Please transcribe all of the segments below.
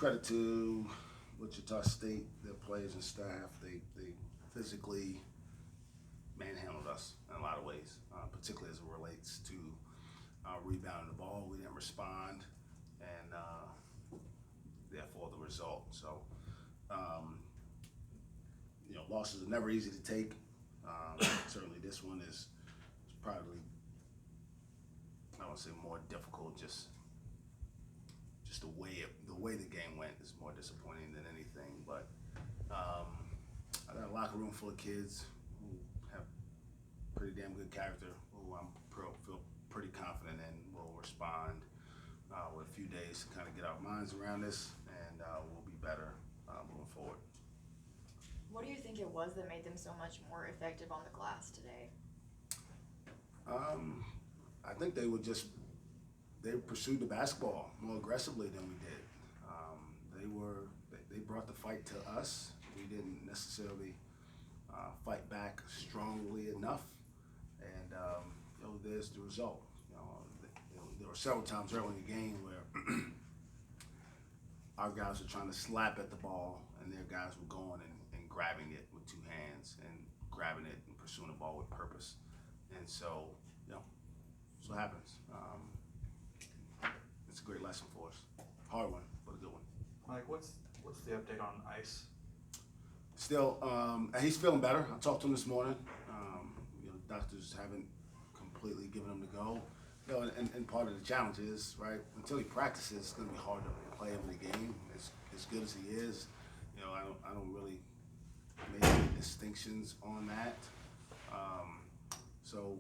credit to Wichita State, their players and staff. They physically manhandled us in a lot of ways, particularly as it relates to rebounding the ball. We didn't respond, and therefore the result. So, losses are never easy to take. Certainly, this one is probably, I would say, more difficult. Just the way the game went is more disappointing than anything. But I got a locker room full of kids who have pretty damn good character, who feel pretty confident in will respond with a few days to kind of get our minds around this, and we'll be better moving forward. What do you think it was that made them so much more effective on the glass today? I think they pursued the basketball more aggressively than we did. They brought the fight to us. We didn't necessarily fight back strongly enough, and there's the result. There were several times early in the game where our guys were trying to slap at the ball, and their guys were going and grabbing it with two hands and grabbing it and pursuing the ball with purpose. And so, that's what happens. It's a great lesson for us. Hard one, but a good one. Mike, what's the update on Ice? Still, he's feeling better. I talked to him this morning. Doctors haven't completely given him the go. And part of the challenge is, right, until he practices, it's going to be hard to play him in the game. As good as he is, I don't really make any distinctions on that. So,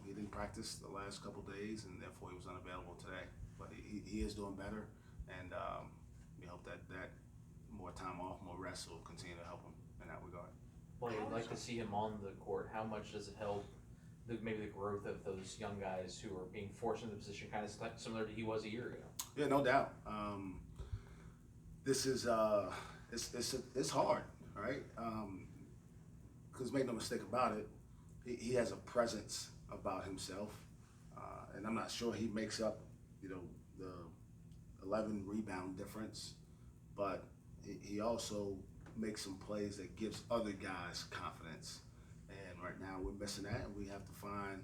he didn't practice the last couple days, and therefore he was unavailable today. But he is doing better, and we hope that more time off, more rest will continue to help him in that regard. Well, you'd like to see him on the court. How much does it help maybe the growth of those young guys who are being forced into the position, kind of similar to he was a year ago? Yeah, no doubt. This is it's hard, right? Because make no mistake about it, he has a presence about himself, and I'm not sure he makes up, the 11 rebound difference, but he also makes some plays that gives other guys confidence. And right now we're missing that, and we have to find,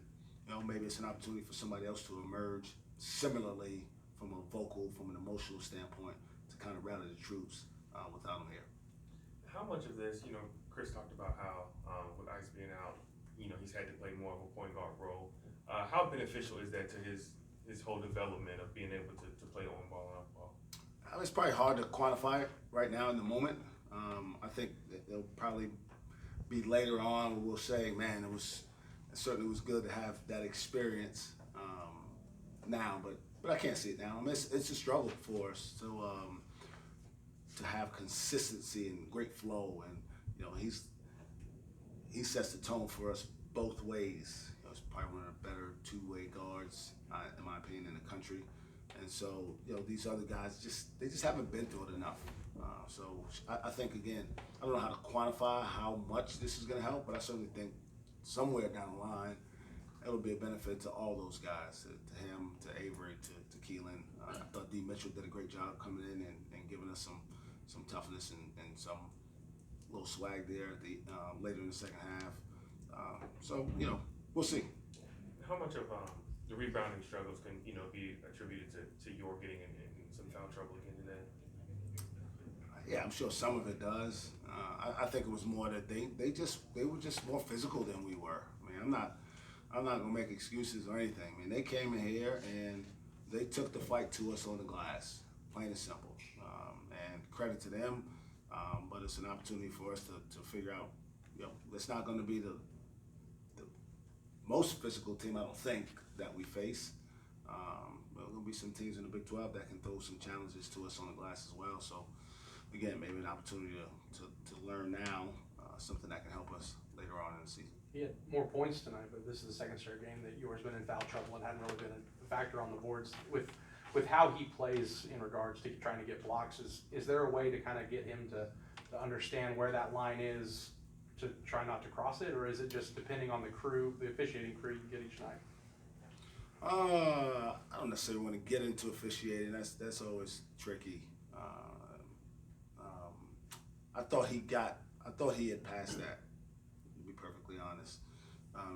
maybe it's an opportunity for somebody else to emerge similarly from an emotional standpoint to kind of rally the troops without him here. How much of this, Chris talked about how with Ice being out, he's had to play more of a point guard role. How beneficial is that to his whole development of being able to play on ball and off ball? It's probably hard to quantify it right now in the moment. I think it'll probably be later on where we'll say, man, it certainly was good to have that experience now, but I can't see it now. I mean, it's a struggle for us to have consistency and great flow, and he sets the tone for us both ways. He's probably one of the better two-way guards, in my opinion, in the country. And so, these other guys they just haven't been through it enough. So I think, again, I don't know how to quantify how much this is going to help, but I certainly think somewhere down the line it'll be a benefit to all those guys, to him, to Avery, to Keelan. I thought D. Mitchell did a great job coming in and giving us some toughness and some little swag there later in the second half. So, we'll see. How much of the rebounding struggles can be attributed to your getting in some foul trouble again today? Yeah, I'm sure some of it does. I think it was more that they were just more physical than we were. I mean, I'm not gonna make excuses or anything. I mean, they came in here and they took the fight to us on the glass, plain and simple. And credit to them, but it's an opportunity for us to figure out. It's not going to be the most physical team, I don't think, that we face. But there'll be some teams in the Big 12 that can throw some challenges to us on the glass as well. So, again, maybe an opportunity to learn now something that can help us later on in the season. He had more points tonight, but this is the second straight game that yours been in foul trouble and hadn't really been a factor on the boards. With how he plays in regards to trying to get blocks, is there a way to kind of get him to understand where that line is to try not to cross it, or is it just depending on the officiating crew you get each night? I don't necessarily want to get into officiating. That's always tricky. I thought he had passed that, to be perfectly honest.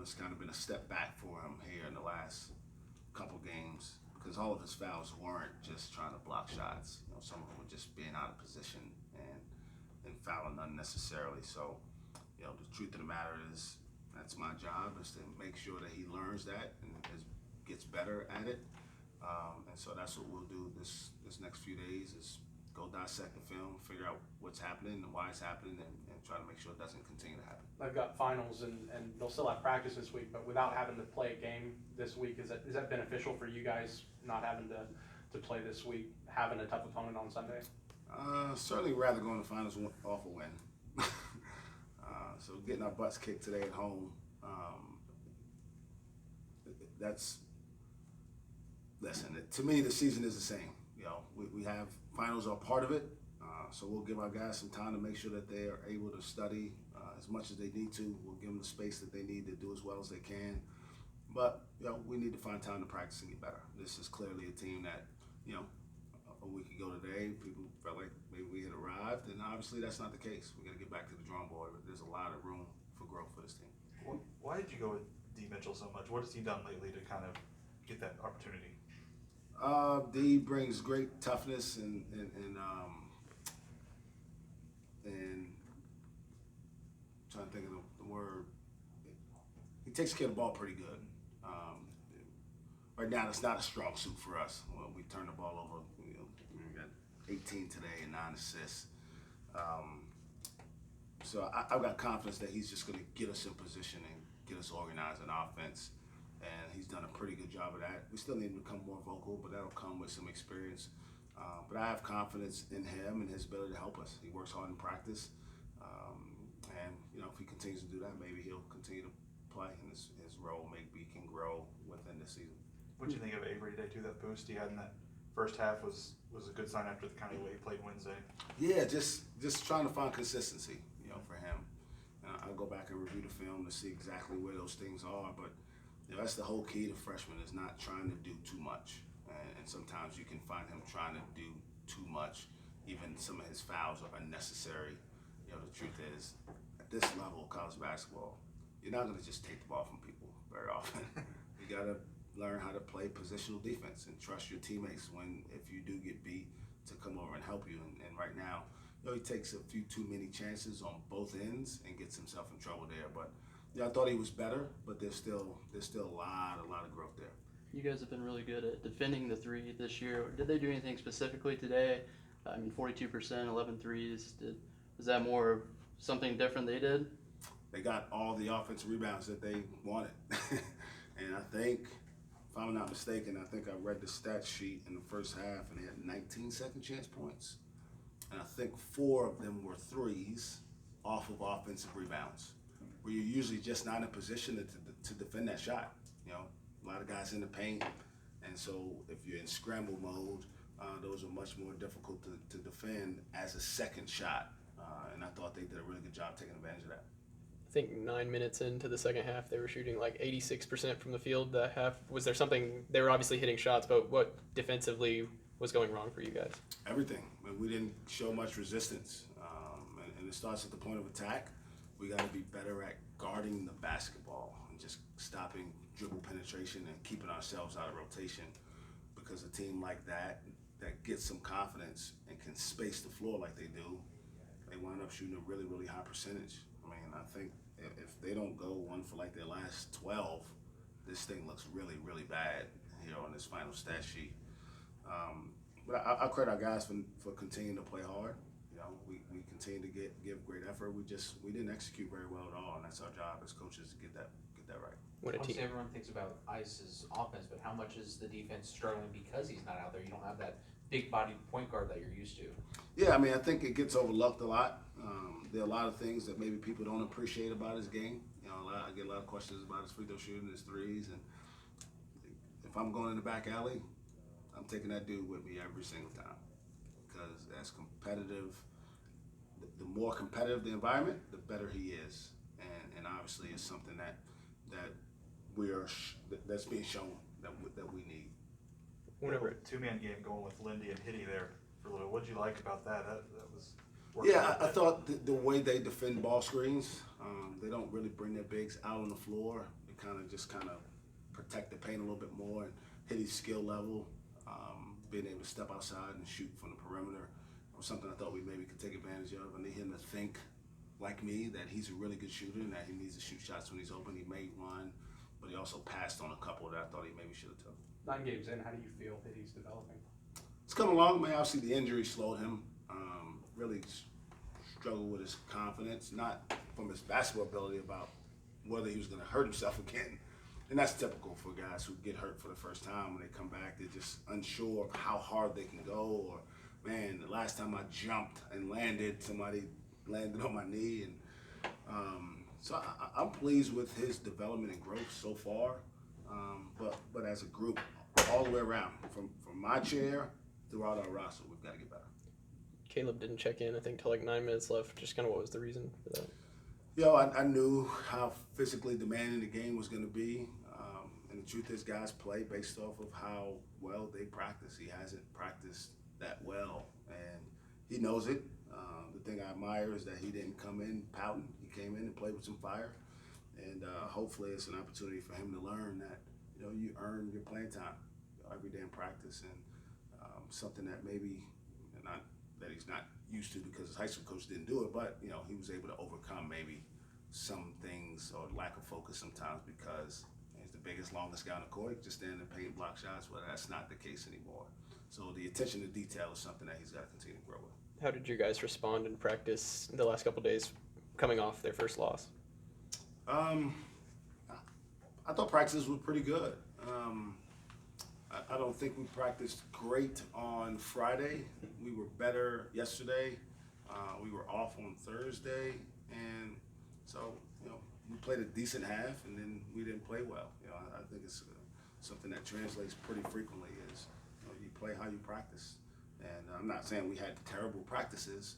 It's kind of been a step back for him here in the last couple games because all of his fouls weren't just trying to block shots. You know, some of them were just being out of position and fouling unnecessarily. So, you know, the truth of the matter is that's my job, is to make sure that he learns that and gets better at it. And so that's what we'll do this next few days, is go dissect the film, figure out what's happening and why it's happening, and try to make sure it doesn't continue to happen. They've got finals and they'll still have practice this week, but without having to play a game this week, is that beneficial for you guys, not having to play this week, having a tough opponent on Sunday? Certainly rather go in the finals off a win. So getting our butts kicked today at home, listen, to me the season is the same. You know, we have finals are part of it, so we'll give our guys some time to make sure that they are able to study as much as they need to. We'll give them the space that they need to do as well as they can. But, you know, we need to find time to practice and get better. This is clearly a team that, you know, a week ago today, people felt like maybe we had arrived, and obviously that's not the case. We got to get back to the drawing board. There's a lot of room for growth for this team. Why did you go with D. Mitchell so much? What has he done lately to kind of get that opportunity? D brings great toughness and trying to think of the word. He takes care of the ball pretty good. Right now, it's not a strong suit for us. Well, we turn the ball over. You know, we got 18 today and 9 assists. So I've got confidence that he's just going to get us in position and get us organized in offense. And he's done a pretty good job of that. We still need to become more vocal, but that'll come with some experience. But I have confidence in him and his ability to help us. He works hard in practice. And, you know, if he continues to do that, maybe he'll continue to play, and his role maybe can grow within the season. What do you think of Avery today, too? That boost he had in that first half was a good sign after the kind of way he played Wednesday. Yeah, just trying to find consistency, you know, for him. I'll go back and review the film to see exactly where those things are, but you know, that's the whole key to freshmen, is not trying to do too much. And sometimes you can find him trying to do too much. Even some of his fouls are unnecessary. You know, the truth is, at this level of college basketball, you're not going to just take the ball from people very often. You got to learn how to play positional defense and trust your teammates if you do get beat, to come over and help you. And right now, you know, he takes a few too many chances on both ends and gets himself in trouble there. But yeah, I thought he was better, but there's still a lot of growth there. You guys have been really good at defending the three this year. Did they do anything specifically today? I mean, 42%, 11 threes. Was that more of something different they did? They got all the offensive rebounds that they wanted. And I think, if I'm not mistaken, I think I read the stat sheet in the first half, and they had 19 second chance points. And I think 4 of them were threes off of offensive rebounds, where you're usually just not in a position to defend that shot. You know, a lot of guys in the paint, and so if you're in scramble mode, those are much more difficult to defend as a second shot. And I thought they did a really good job taking advantage of that. I think 9 minutes into the second half, they were shooting like 86% from the field that half. Was there something, they were obviously hitting shots, but what defensively was going wrong for you guys? Everything. I mean, we didn't show much resistance. And it starts at the point of attack. We got to be better at guarding the basketball and just stopping dribble penetration and keeping ourselves out of rotation. Because a team like that gets some confidence and can space the floor like they do, they wind up shooting a really, really high percentage. I mean, I think if they don't go 1 for like their last 12, this thing looks really, really bad here on this final stat sheet. But I credit our guys for continuing to play hard. You know, we continue to give great effort. We didn't execute very well at all, and that's our job as coaches to get that right. Obviously, everyone thinks about Ice's offense, but how much is the defense struggling because he's not out there? You don't have that big-bodied point guard that you're used to. Yeah, I mean, I think it gets overlooked a lot. There are a lot of things that maybe people don't appreciate about his game. You know, I get a lot of questions about his free throw shooting, his threes, and if I'm going in the back alley, I'm taking that dude with me every single time, because as competitive, the more competitive the environment, the better he is, and obviously it's something that that's being shown that we need. Whatever. 2-man game going with Lindy and Hitty there for a little. What did you like about that? That was working Yeah, with I that? thought the way they defend ball screens, they don't really bring their bigs out on the floor. They kind of protect the paint a little bit more and hit his skill level, being able to step outside and shoot from the perimeter was something I thought we maybe could take advantage of. I need him to think like me, that he's a really good shooter and that he needs to shoot shots when he's open. He made one, but he also passed on a couple that I thought he maybe should have took. 9 games in, how do you feel that he's developing? It's coming along, man. Obviously, the injury slowed him. Really struggled with his confidence, not from his basketball ability, about whether he was going to hurt himself again. And that's typical for guys who get hurt for the first time. When they come back, they're just unsure of how hard they can go. Or, man, the last time I jumped and landed, somebody landed on my knee. And so I'm pleased with his development and growth so far. But as a group, all the way around, from my chair throughout our roster, we've got to get better. Caleb didn't check in, I think, till like 9 minutes left. Just kind of what was the reason for that? I knew how physically demanding the game was going to be. And the truth is, guys play based off of how well they practice. He hasn't practiced that well, and he knows it. The thing I admire is that he didn't come in pouting. He came in and played with some fire. And hopefully it's an opportunity for him to learn that, you earn your playing time every day in practice, and something that maybe not that he's not used to because his high school coach didn't do it, but he was able to overcome maybe some things or lack of focus sometimes because he's the biggest, longest guy on the court, just standing and paint block shots. Well, that's not the case anymore. So the attention to detail is something that he's got to continue to grow with. How did you guys respond in practice the last couple days coming off their first loss? I thought practices were pretty good. I don't think we practiced great on Friday. We were better yesterday. We were off on Thursday, and so we played a decent half, and then we didn't play well. I think it's something that translates pretty frequently. Is you play how you practice, and I'm not saying we had terrible practices,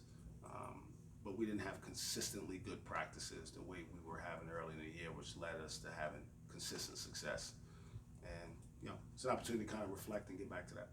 but we didn't have consistently good practices the way we were having early in the year, which led us to having consistent success. And it's an opportunity to kind of reflect and get back to that.